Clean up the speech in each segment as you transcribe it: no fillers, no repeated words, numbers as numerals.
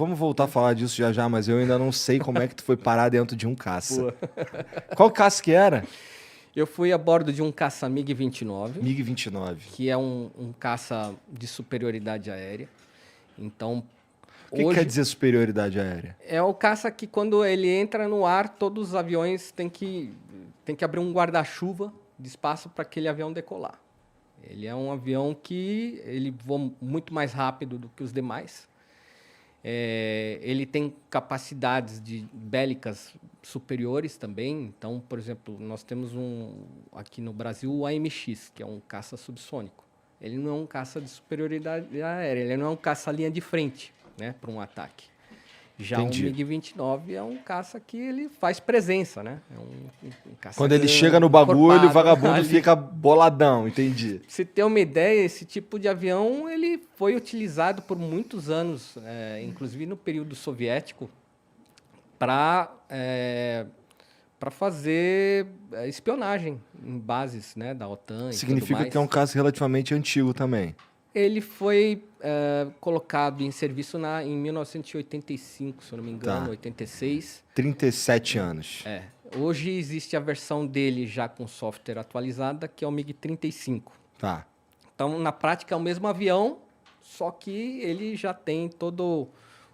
Vamos voltar a falar disso já já, mas eu ainda não sei como é que tu foi parar dentro de um caça. Pô. Qual caça que era? Eu fui a bordo de um caça MiG-29, MiG-29. que é um caça de superioridade aérea. Então, O que quer dizer superioridade aérea? é o caça que quando ele entra no ar, todos os aviões têm que abrir um guarda-chuva de espaço para aquele avião decolar. Ele é um avião que ele voa muito mais rápido do que os demais. Ele tem capacidades bélicas superiores também. Então, por exemplo, nós temos aqui no Brasil o AMX, que é um caça subsônico. Ele não é um caça de superioridade aérea, ele não é um caça linha de frente, né, para um ataque. Já Entendi. o MiG-29 é um caça que ele faz presença, né? É um caça Quando ele grande, chega no bagulho, o encorpado vagabundo ali. fica boladão, entendi. Pra você ter uma ideia, esse tipo de avião ele foi utilizado por muitos anos, inclusive no período soviético, para fazer espionagem em bases, né, da OTAN e Significa tudo mais. que é um caça relativamente antigo também. Ele foi colocado em serviço em 1985, se eu não me engano, Tá. 86. 37 anos. Hoje existe a versão dele já com software atualizada, que é o MiG-35. Tá. Então, na prática, é o mesmo avião, só que ele já tem todo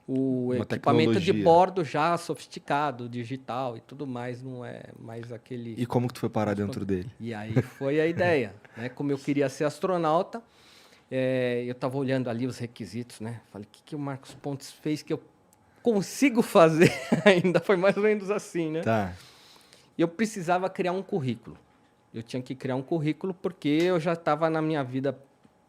o Uma equipamento de tecnologia. bordo já sofisticado, digital e tudo mais, não é mais aquele... E como que tu foi parar dentro dele? E aí foi a ideia, né? Como eu queria ser astronauta, eu estava olhando ali os requisitos, né? Falei, o que o Marcos Pontes fez que eu consigo fazer ainda? Foi mais ou menos assim, né? Tá. E eu precisava criar um currículo. Eu tinha que criar um currículo porque eu já estava na minha vida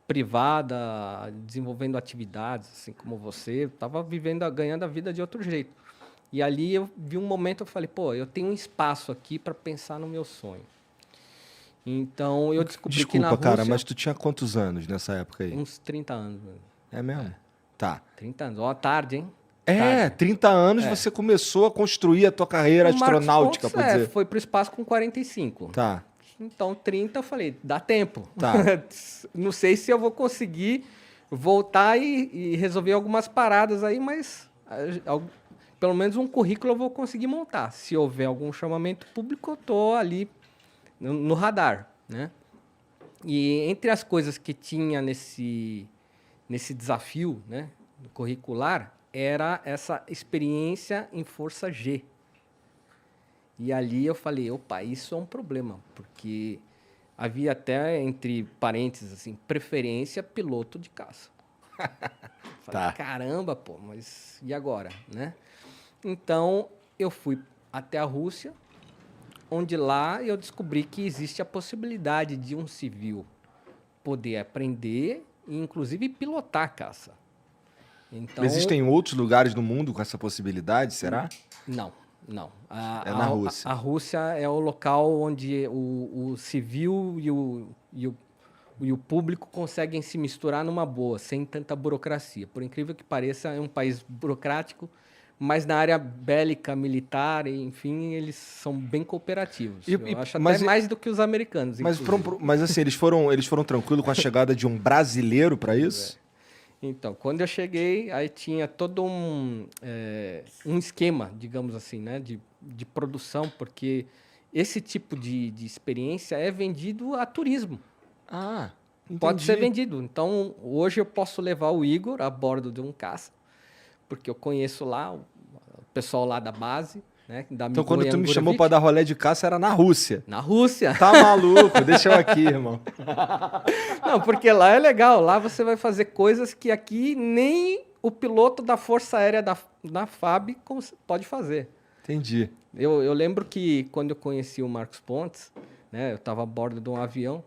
privada, desenvolvendo atividades, assim como você. Estava ganhando a vida de outro jeito. E ali eu vi um momento, eu falei, pô, eu tenho um espaço aqui para pensar no meu sonho. Então eu descobri que na Desculpa, Rússia... cara, mas tu tinha quantos anos nessa época aí? Uns 30 anos. Mano. É mesmo? Tá. 30 anos. Ó, tarde, hein? 30 anos você começou a construir a tua carreira O Marcos astronáutica, Pontes, por dizer. foi para o espaço com 45. Tá. Então, 30, eu falei, dá tempo. Tá. Não sei se eu vou conseguir voltar e resolver algumas paradas aí, mas pelo menos um currículo eu vou conseguir montar. Se houver algum chamamento público, eu estou ali no radar, né? E entre as coisas que tinha nesse desafio, né, curricular, era essa experiência em Força G. E ali eu falei, opa, isso é um problema, porque havia até, entre parênteses, assim, preferência piloto de caça. Falei, Tá. caramba, pô, mas e agora, né? Então, eu fui até a Rússia, onde lá eu descobri que existe a possibilidade de um civil poder aprender e, inclusive, pilotar caça. Então, Existem outros lugares no mundo com essa possibilidade, será? Não. É na Rússia. A Rússia é o local onde o civil e o público conseguem se misturar numa boa, sem tanta burocracia. Por incrível que pareça, é um país burocrático, mas na área bélica, militar, enfim, eles são bem cooperativos. Eu acho até mais do que os americanos. Mas assim, eles foram tranquilos com a chegada de um brasileiro para isso? Então, quando eu cheguei, aí tinha todo um esquema, digamos assim, né, de produção, porque esse tipo de experiência é vendido a turismo. Ah, entendi. Pode ser vendido. Então, hoje eu posso levar o Igor a bordo de um caça, porque eu conheço lá o pessoal lá da base, né, da Então, quando tu me Mikoyan chamou Gurevich. para dar rolê de caça, era na Rússia. Na Rússia. Tá maluco? Deixa eu aqui, irmão. Não, porque lá é legal. Lá você vai fazer coisas que aqui nem o piloto da Força Aérea da FAB pode fazer. Entendi. Eu lembro que quando eu conheci o Marcos Pontes, né, eu estava a bordo de um avião,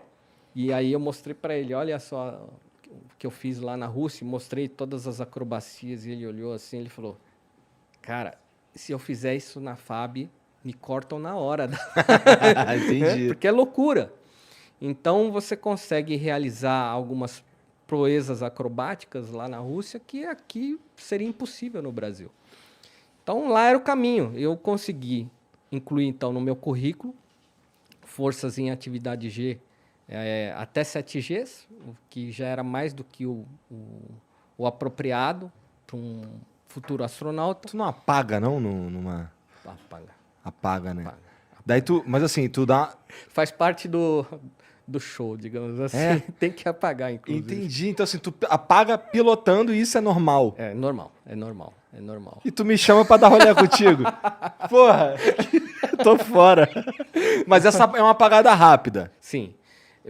e aí eu mostrei para ele, olha só o que eu fiz lá na Rússia, mostrei todas as acrobacias, e ele olhou assim, ele falou, cara, se eu fizer isso na FAB, me cortam na hora. Entendi. Porque é loucura. Então, você consegue realizar algumas proezas acrobáticas lá na Rússia que aqui seria impossível no Brasil. Então, lá era o caminho. Eu consegui incluir, então, no meu currículo, forças em atividade G até 7 Gs, o que já era mais do que o apropriado para futuro astronauta. Tu não apaga, não? Numa... Apaga. Apaga, né? Apaga. Daí tu... Mas assim, tu dá... Faz parte do show, digamos assim. É. Tem que apagar, inclusive. Entendi. Então assim, tu apaga pilotando e isso é normal. É normal, é normal, é normal. E tu me chama pra dar rolê contigo. Porra, tô fora. Mas essa é uma apagada rápida. Sim.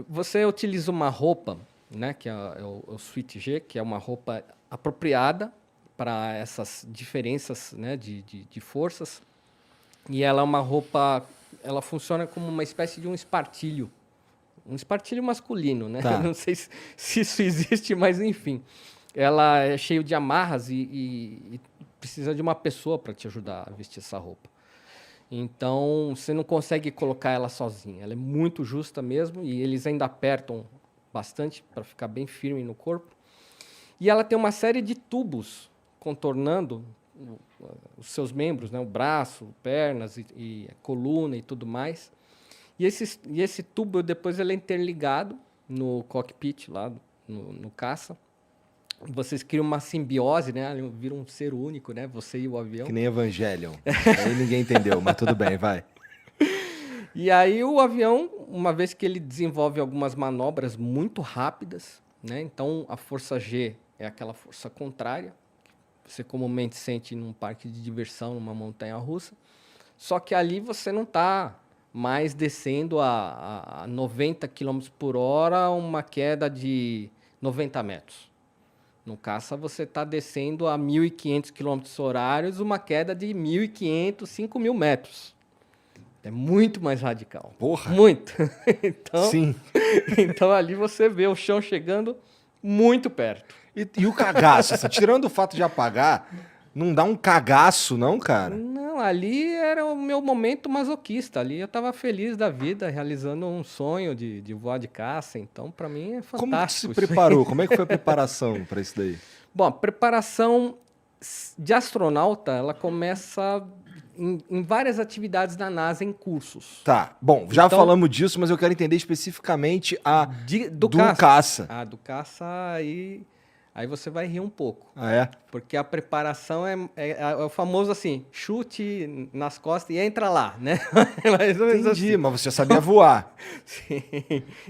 Você utiliza uma roupa, né, que é o Suite G, que é uma roupa apropriada para essas diferenças, né, de forças. E ela é uma roupa, ela funciona como uma espécie de um espartilho masculino, né? Tá. Não sei se isso existe, mas enfim. Ela é cheia de amarras e precisa de uma pessoa para te ajudar a vestir essa roupa. Então, você não consegue colocar ela sozinha. Ela é muito justa mesmo e eles ainda apertam bastante para ficar bem firme no corpo. E ela tem uma série de tubos contornando os seus membros, né? O braço, pernas e a coluna e tudo mais. E esse tubo, depois, ele é interligado no cockpit, lá no caça. Vocês criam uma simbiose, né? Viram um ser único, né? Você e o avião. Que nem Evangelion. Aí ninguém entendeu, mas tudo bem, vai. E aí o avião, uma vez que ele desenvolve algumas manobras muito rápidas, né? Então a força G é aquela força contrária, que você comumente sente num parque de diversão, numa montanha-russa. Só que ali você não está mais descendo a 90 km por hora, uma queda de 90 metros. No caça, você está descendo a 1.500 km horários, uma queda de 1.500, 5.000 metros. É muito mais radical. Porra! Muito. Então, Sim. então, ali você vê o chão chegando muito perto. E o cagaço? Assim, tirando o fato de apagar, não dá um cagaço, não, cara? Não, ali era o meu momento masoquista. Ali eu estava feliz da vida, realizando um sonho de voar de caça. Então, para mim, é fantástico. Como que se isso aí. preparou? Como é que foi a preparação para isso daí? Bom, a preparação de astronauta, ela começa em várias atividades da NASA em cursos. Tá, bom, já Então- falamos disso, mas eu quero entender especificamente a Do do caça. caça. Ah, do caça, aí você vai rir um pouco. Ah, é? Porque a preparação é o famoso assim, chute nas costas e entra lá, né? Mais ou menos Entendi, assim. mas você já sabia voar. Sim.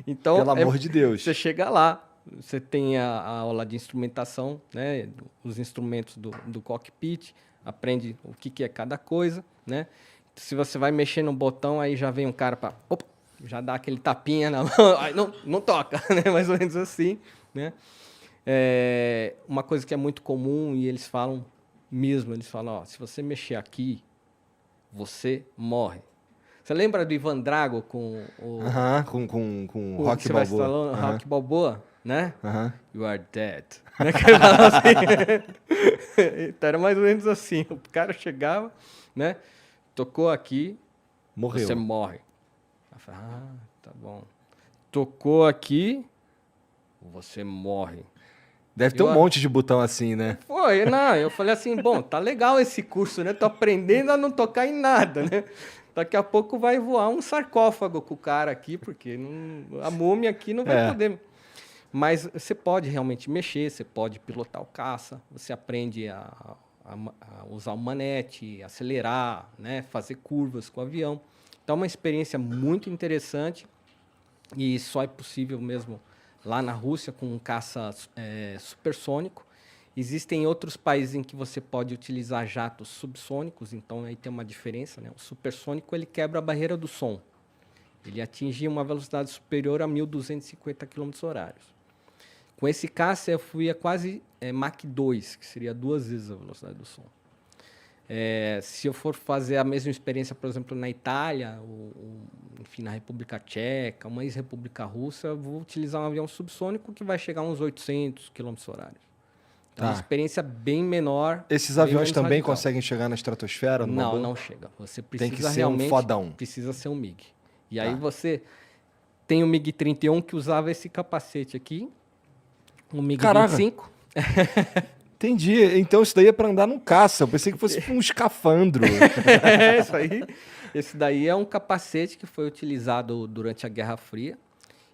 Então, Pelo amor de Deus. você chega lá, você tem a aula de instrumentação, né? Os instrumentos do cockpit, aprende o que é cada coisa, né? Se você vai mexer no botão, aí já vem um cara para já dá aquele tapinha na mão, aí não toca, né? Mais ou menos assim, né? Uma coisa que é muito comum e eles falam, ó, se você mexer aqui, você morre. Você lembra do Ivan Drago com o Aham, com o Rock Sylvester Balboa. Stallone, Aham, Rock Balboa, né? aham. You are dead. Né? Que ele falava assim. Então, era mais ou menos assim. O cara chegava, né? Tocou aqui, Morreu. você morre. Eu falei, tá bom. Tocou aqui, você morre. Deve ter um monte de botão assim, né? Foi, não, eu falei assim, bom, tá legal esse curso, né? Tô aprendendo a não tocar em nada, né? Daqui a pouco vai voar um sarcófago com o cara aqui, porque a múmia aqui não vai poder. Mas você pode realmente mexer, você pode pilotar o caça, você aprende a usar o manete, acelerar, né? Fazer curvas com o avião. Então, é uma experiência muito interessante e só é possível mesmo lá na Rússia com um caça supersônico. Existem outros países em que você pode utilizar jatos subsônicos, então aí tem uma diferença, né? O supersônico ele quebra a barreira do som. Ele atinge uma velocidade superior a 1.250 km/h. Com esse caça eu fui a quase Mach 2, que seria 2 vezes a velocidade do som. Se eu for fazer a mesma experiência, por exemplo, na Itália, enfim, na República Tcheca, uma ex-república russa, eu vou utilizar um avião subsônico que vai chegar a uns 800 km/h. Então, é uma experiência bem menor. Esses bem aviões menos também radical. conseguem chegar na estratosfera? numa Não, boa? não chega. Você Tem que precisa ser um realmente... fodão. Precisa ser um MiG. E aí você tem o MiG-31 que usava esse capacete aqui, o MiG-25. Entendi. Então isso daí é pra andar num caça. Eu pensei que fosse um escafandro. Isso aí. Esse daí é um capacete que foi utilizado durante a Guerra Fria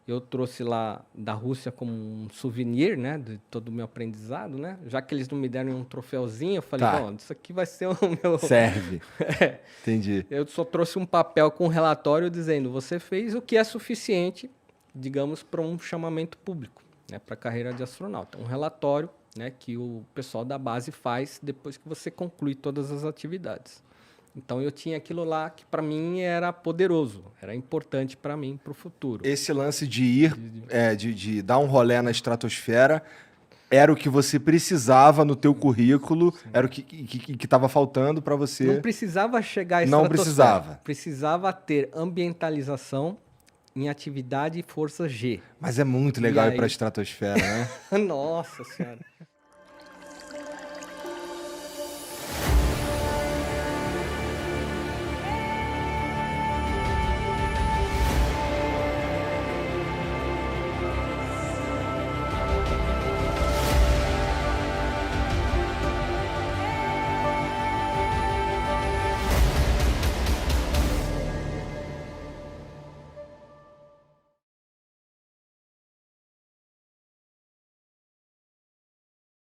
eu trouxe lá da Rússia como um souvenir, né, de todo o meu aprendizado, né? Já que eles não me deram um troféuzinho, eu falei, Tá. bom, isso aqui vai ser o meu... Serve. É. Entendi. Eu só trouxe um papel com um relatório dizendo, você fez o que é suficiente, digamos, para um chamamento público, né, para a carreira de astronauta. Um relatório, né, que o pessoal da base faz depois que você conclui todas as atividades. Então eu tinha aquilo lá que para mim era poderoso, era importante para mim, para o futuro. Esse lance de ir, de dar um rolê na estratosfera, era o que você precisava no teu currículo, era o que tava faltando para você. Não precisava chegar à Não estratosfera. precisava. Precisava ter ambientalização em atividade força G. Mas é muito legal E ir pra aí? estratosfera, né? Nossa senhora.